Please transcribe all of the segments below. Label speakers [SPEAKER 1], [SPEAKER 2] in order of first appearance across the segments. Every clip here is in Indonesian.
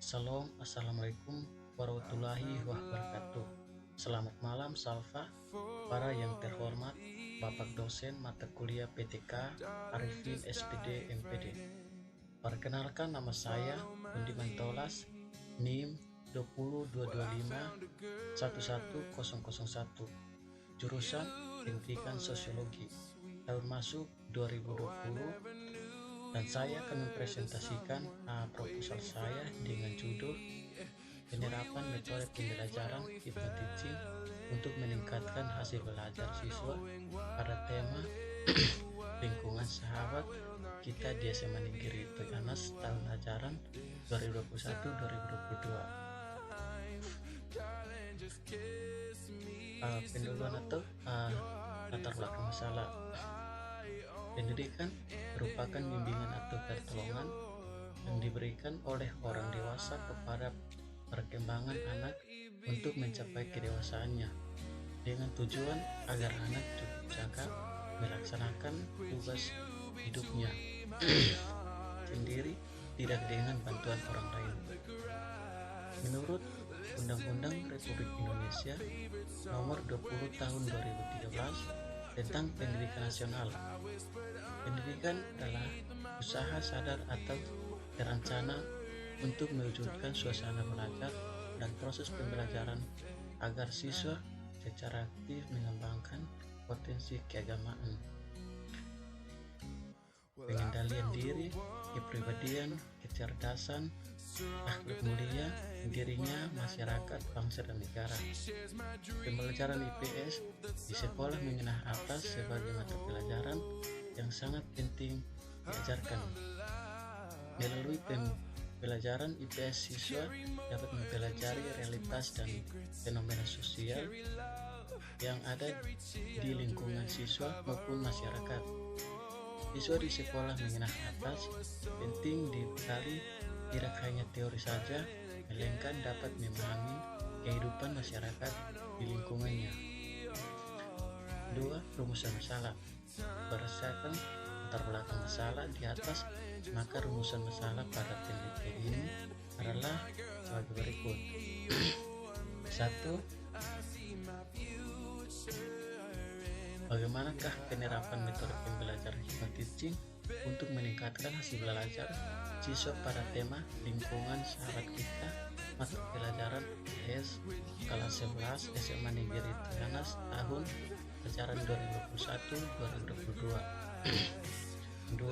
[SPEAKER 1] Salam, Assalamualaikum warahmatullahi wabarakatuh. Selamat malam Salva, para yang terhormat Bapak dosen mata kuliah PTK Arifin SPD MPD. Perkenalkan, nama saya Bundi Mantolas, NIM 20225 11001, jurusan Pendidikan Sosiologi, tahun masuk 2020, dan saya akan mempresentasikan proposal saya dengan judul penerapan metode pembelajaran hypnoteaching untuk meningkatkan hasil belajar siswa pada tema lingkungan sahabat kita di SMA Negeri Toyanas tahun ajaran 2021-2022. Pendahuluan atau latar belakang masalah. Pendidikan merupakan bimbingan atau pertolongan yang diberikan oleh orang dewasa kepada perkembangan anak untuk mencapai kedewasaannya, dengan tujuan agar anak cukup cakap melaksanakan tugas hidupnya sendiri, tidak dengan bantuan orang lain. Menurut Undang-Undang Republik Indonesia Nomor 20 Tahun 2013 tentang Pendidikan Nasional, pendidikan adalah usaha sadar atau terencana untuk mewujudkan suasana belajar dan proses pembelajaran agar siswa secara aktif mengembangkan potensi keagamaan, pengendalian diri, kepribadian, kecerdasan, akhlak mulia dirinya, masyarakat, bangsa, dan negara. Pembelajaran IPS di sekolah menengah atas sebagai mata pelajaran yang sangat penting diajarkan. Melalui pembelajaran IPS, siswa dapat mempelajari realitas dan fenomena sosial yang ada di lingkungan siswa maupun masyarakat. Siswa di sekolah menengah atas penting dibekali tidak hanya teori saja, melainkan dapat memahami kehidupan masyarakat di lingkungannya. 2. Rumusan masalah. Berdasarkan latar belakang masalah di atas, maka rumusan masalah pada penelitian ini adalah sebagai berikut. 1. Bagaimanakah penerapan metode pembelajaran hypnoteaching untuk meningkatkan hasil belajar siswa pada tema lingkungan sahabat kita, mata pelajaran IPS kelas 11 SMA Negeri Toyanas tahun ajaran 2021-2022. 2.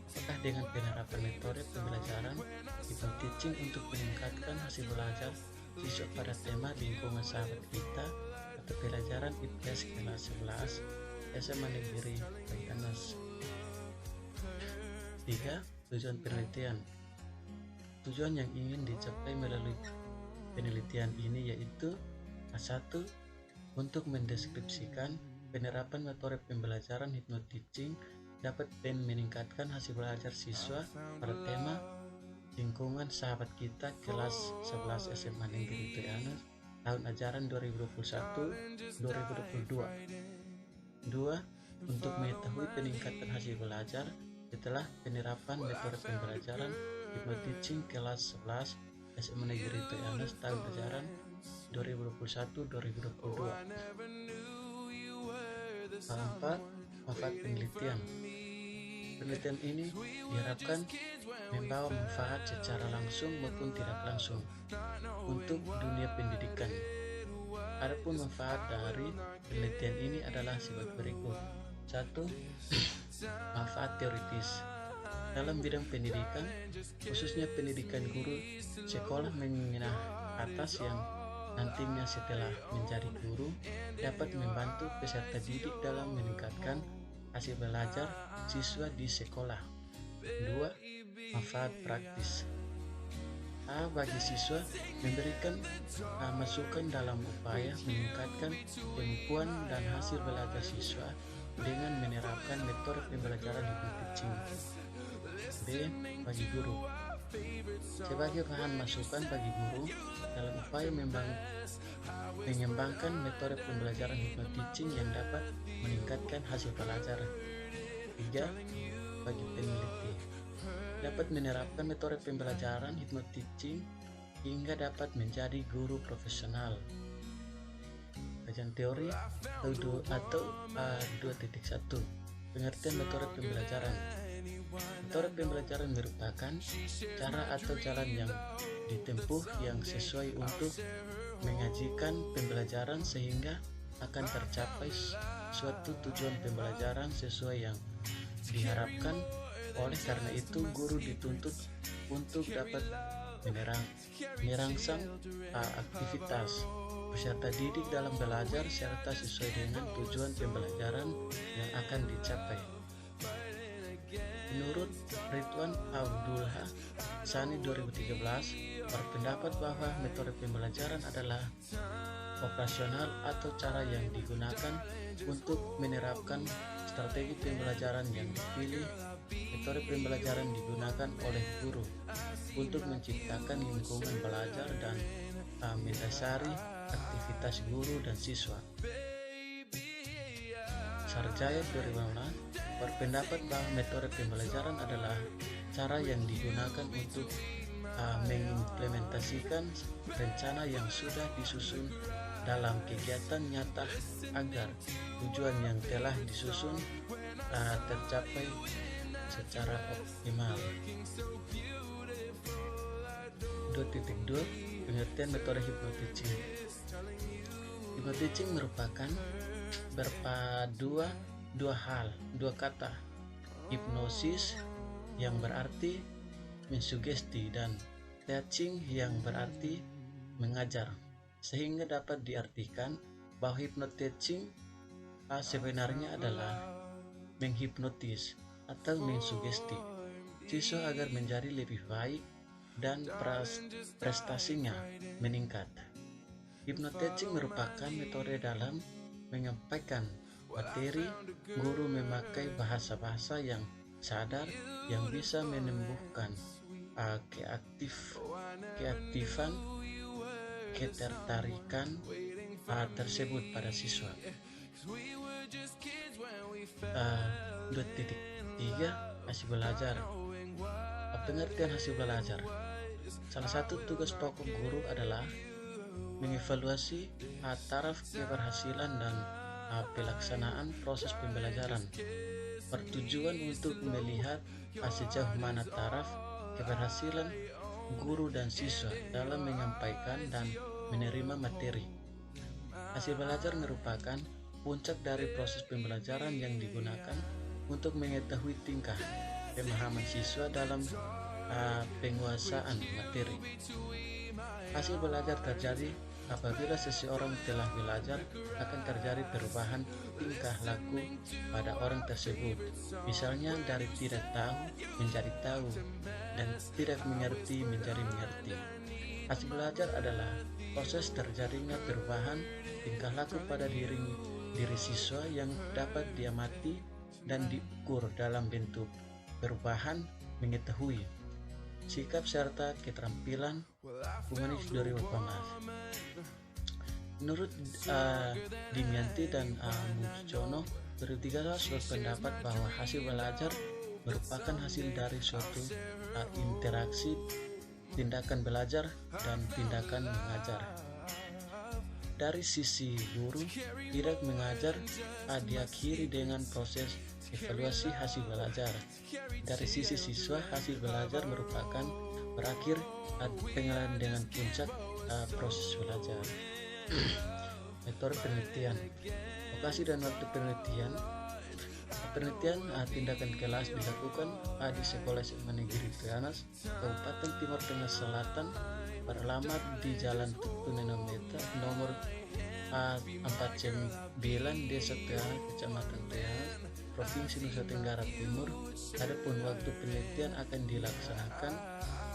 [SPEAKER 1] Apakah dengan penerapan metode pembelajaran hypnoteaching untuk meningkatkan hasil belajar siswa pada tema lingkungan sahabat kita, mata pelajaran IPS kelas 11 SMA Negeri Toyanas. 3. Tujuan penelitian. Tujuan yang ingin dicapai melalui penelitian ini yaitu 1. Untuk mendeskripsikan penerapan metode pembelajaran hypnoteaching dapat meningkatkan hasil belajar siswa pada tema lingkungan sahabat kita kelas 11 SMA Negeri Toyanas tahun ajaran 2021-2022. 2. Untuk mengetahui peningkatan hasil belajar setelah penerapan metode pembelajaran hypnoteaching kelas 11 SMA Negeri Toyanas tahun ajaran 2021-2022. 4. Manfaat penelitian. Penelitian ini diharapkan membawa manfaat secara langsung maupun tidak langsung untuk dunia pendidikan. Adapun manfaat dari penelitian ini adalah sebagai berikut. 1. Manfaat teoritis. Dalam bidang pendidikan, khususnya pendidikan guru sekolah menengah atas yang nantinya setelah menjadi guru dapat membantu peserta didik dalam meningkatkan hasil belajar siswa di sekolah. 2. Manfaat praktis. Bagi siswa, memberikan masukan dalam upaya meningkatkan kemampuan dan hasil belajar siswa dengan menerapkan metode pembelajaran hypnoteaching. B. Bagi guru, sebagai bahan masukan bagi guru dalam upaya mengembangkan metode pembelajaran hypnoteaching yang dapat meningkatkan hasil belajar. 3. Bagi peneliti, dapat menerapkan metode pembelajaran hypnoteaching hingga dapat menjadi guru profesional. Kajian teori atau 2.1 pengertian metode pembelajaran. Metode pembelajaran merupakan cara atau jalan yang ditempuh yang sesuai untuk mengajikan pembelajaran sehingga akan tercapai suatu tujuan pembelajaran sesuai yang diharapkan. Oleh karena itu, guru dituntut untuk dapat merangsang aktivitas peserta didik dalam belajar serta sesuai dengan tujuan pembelajaran yang akan dicapai. Menurut Ridwan Abdullah Sani 2013 berpendapat bahwa metode pembelajaran adalah operasional atau cara yang digunakan untuk menerapkan strategi pembelajaran yang dipilih. Metode pembelajaran digunakan oleh guru untuk menciptakan lingkungan belajar dan mendasari aktivitas guru dan siswa. Sarjaya 2015 berpendapat bahwa metode pembelajaran adalah cara yang digunakan untuk mengimplementasikan rencana yang sudah disusun dalam kegiatan nyata agar tujuan yang telah disusun tercapai secara optimal. 2.2 pengertian metode hypnoteaching. Hypnoteaching merupakan berpaduan dua kata, hipnosis yang berarti mensugesti dan teaching yang berarti mengajar, sehingga dapat diartikan bahwa hypnoteaching sebenarnya adalah menghipnotis atau mensugesti siswa agar menjadi lebih baik dan prestasinya meningkat. Hypnoteaching merupakan metode dalam menyampaikan materi. Guru memakai bahasa-bahasa yang sadar yang bisa menumbuhkan keaktifan ketertarikan tersebut pada siswa. 2.3 hasil belajar. Pengertian hasil belajar. Salah satu tugas pokok guru adalah mengevaluasi taraf keberhasilan dan pelaksanaan proses pembelajaran. Bertujuan untuk melihat sejauh mana taraf keberhasilan guru dan siswa dalam menyampaikan dan menerima materi. Hasil belajar merupakan puncak dari proses pembelajaran yang digunakan untuk mengetahui tingkah pemahaman siswa dalam penguasaan materi. Hasil belajar terjadi apabila seseorang telah belajar, akan terjadi perubahan tingkah laku pada orang tersebut. Misalnya dari tidak tahu menjadi tahu dan tidak mengerti menjadi mengerti. Hasil belajar adalah proses terjadinya perubahan tingkah laku pada diri siswa yang dapat diamati dan diukur dalam bentuk perubahan mengetahui, sikap serta keterampilan. Humanis 2018. Menurut Dimyanti dan Mujono 2013 berpendapat bahwa hasil belajar merupakan hasil dari suatu interaksi tindakan belajar dan tindakan mengajar. Dari sisi guru, tidak mengajar diakhiri dengan proses evaluasi hasil belajar. Dari sisi siswa, hasil belajar merupakan berakhir dengan puncak proses belajar. Metode penelitian, lokasi dan waktu penelitian. Penelitian tindakan kelas dilakukan di Sekolah SMA Negeri Trianas, Kabupaten Timur Tengah Selatan, beralamat di Jalan Tukunenameta nomor 49 Desa Trianas, Kecamatan Trianas, Provinsi Nusa Tenggara Timur. Adapun waktu penelitian akan dilaksanakan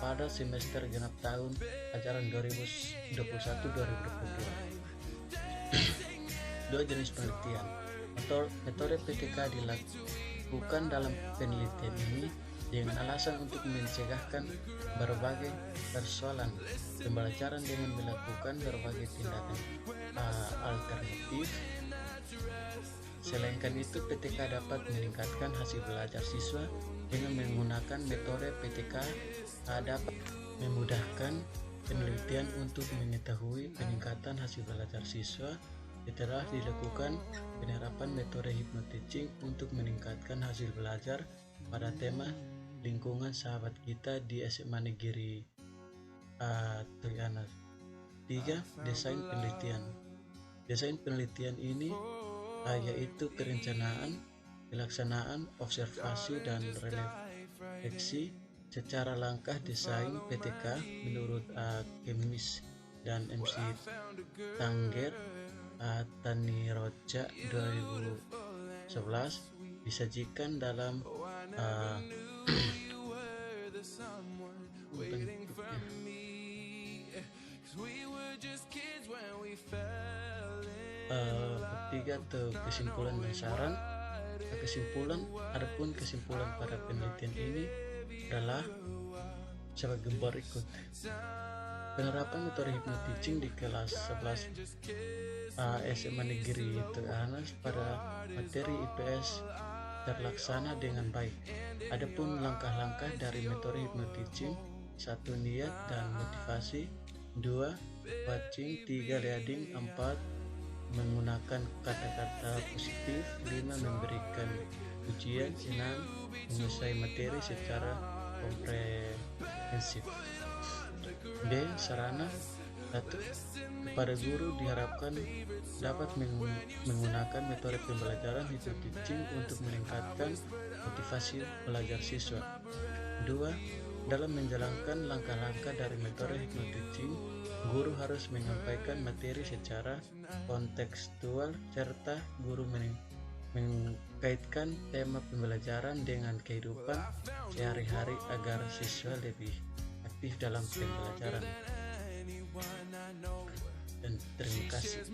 [SPEAKER 1] pada semester genap tahun ajaran 2021-2022. Dua jenis penelitian. Metode PTK dilakukan dalam penelitian ini dengan alasan untuk mencegahkan berbagai persoalan pembelajaran dengan melakukan berbagai tindakan alternatif. Selain itu, PTK dapat meningkatkan hasil belajar siswa Dengan menggunakan metode PTK dapat memudahkan penelitian untuk mengetahui peningkatan hasil belajar siswa setelah dilakukan penerapan metode hypnoteaching untuk meningkatkan hasil belajar pada tema lingkungan sahabat kita di SMA Negeri Trianas. 3. Desain penelitian. Desain penelitian ini yaitu perencanaan, pelaksanaan, observasi, dan refleksi secara langkah desain PTK menurut Kemis dan MC Tangger Taniroja 2011 disajikan dalam ketiga kesimpulan dan saran. Adapun kesimpulan pada penelitian ini adalah sebagai berikut. Penerapan metode hypnoteaching di kelas 11 SMA Negeri Trianas pada materi IPS terlaksana dengan baik. Adapun langkah-langkah dari metode hypnoteaching: 1. Niat dan motivasi, 2. Watching, 3. Reading, 4. Menggunakan kata-kata positif, 5. Memberikan ujian, 6. Menguasai materi secara komprehensif. B. Sarana. 1. Kepada guru diharapkan dapat menggunakan metode pembelajaran hypnoteaching untuk meningkatkan motivasi belajar siswa. 2. Dalam menjalankan langkah-langkah dari metode hypnoteaching, guru harus menyampaikan materi secara kontekstual serta guru mengkaitkan tema pembelajaran dengan kehidupan sehari-hari agar siswa lebih aktif dalam pembelajaran. Dan terima kasih.